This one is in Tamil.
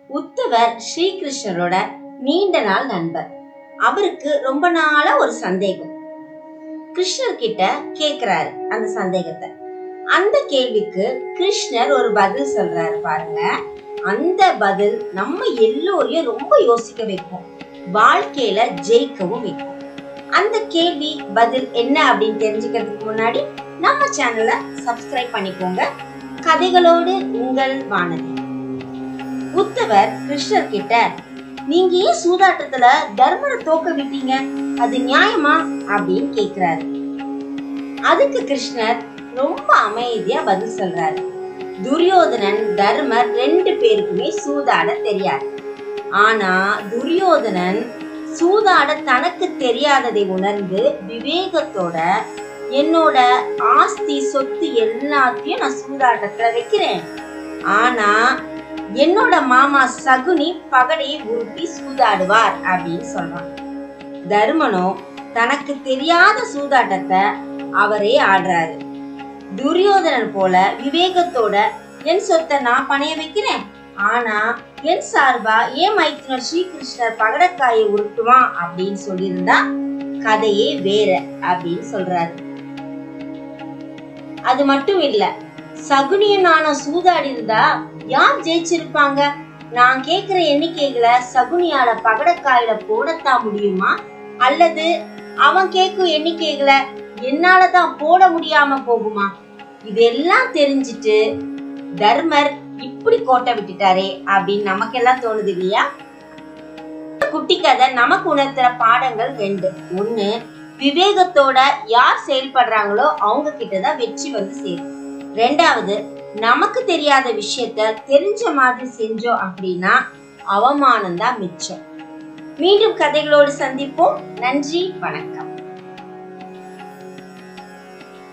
உத்தவர் ஸ்ரீகிருஷ்ணரோட நீண்ட நாள் நண்பர். அவருக்கு ரொம்ப நாளா ஒரு சந்தேகம். கிருஷ்ணர் கிட்ட கேக்குறாரு அந்த சந்தேகத்தை. அந்த கேள்விக்கு கிருஷ்ணர் ஒரு பதில் சொல்றாரு பாருங்க. அந்த பதில் நம்ம எல்லோரையும் ரொம்ப யோசிக்க வைக்கும், வாழ்க்கையில ஜெயிக்கவும் வைக்கும். அந்த கேள்வி பதில் என்ன அப்படின்னு தெரிஞ்சுக்கிறதுக்கு முன்னாடி நம்ம சேனலை சப்ஸ்கிரைப் பண்ணிக்கோங்க. கதைகளோடு உங்கள் வானதி. உத்தவர் கிருஷ்ணர் கிட்ட, நீங்க ஏன் சூதாட்டத்துல தர்மரை தோக்க விட்டீங்க, அது நியாயமா அப்படின்னு கேக்குறாரு. அதுக்கு கிருஷ்ணர் ரொம்ப அமைதியா பதில் சொல்றாரு. துரியோதனன் தர்மர் 2 பேருக்குமே சூதாட தெரியாது. ஆனா துரியோதனன் சூதாட தனக்கு தெரியாததை உணர்ந்து விவேகத்தோட என்னோட ஆஸ்தி சொத்து எல்லாத்தையும் நான் சூதாட்டத்துல வைக்கிறேன், ஆனா என்னோட மாமா சகுனி பகடையை உருட்டி சூதாடுவார் அப்படின்னு சொல்றான். தர்மனோ தனக்கு தெரியாத சூதாட்டத்தை அவரே ஆடுறாரு. துரியோதனன் போல விவேகத்தோட என் சொத்தை நான் பணைய வைக்கிறேன், ஆனா என் சார்பா ஏன் மைத்துனர் ஸ்ரீகிருஷ்ணர் பகடக்காயை உருட்டுவான் அப்படின்னு சொல்லியிருந்தா கதையே வேற அப்படின்னு சொல்றாரு. அது மட்டும் இல்ல, சகுனியும் நானும் சூதாடி இருந்தா யார் ஜெயிச்சிருப்பாங்க? நான் கேக்குற எண்ணிக்கைகளை சகுனியால பகடக்காயில போடத்தான் முடியுமா, அல்லது அவன் கேக்கும் எண்ணிக்கைகளை என்னாலதான் போட முடியாம போகுமா? இதெல்லாம் தெரிஞ்சிட்டு தர்மர் இப்படி கோட்டை விட்டுட்டாரே அப்படின்னு நமக்கெல்லாம் தோணுது இல்லையா? குட்டி கதை நமக்கு உணர்த்துற பாடங்கள் 2. 1, விவேகத்தோட யார் செயல்படுறாங்களோ அவங்க கிட்டதான் வெற்றி வந்து சேரும். 2வது, நமக்கு தெரியாத விஷயத்த தெரிஞ்ச மாதிரி செஞ்சோம் அப்படின்னா அவமானம் தான் மிச்சம். மீண்டும் கதைகளோடு சந்திப்போம். நன்றி, வணக்கம்.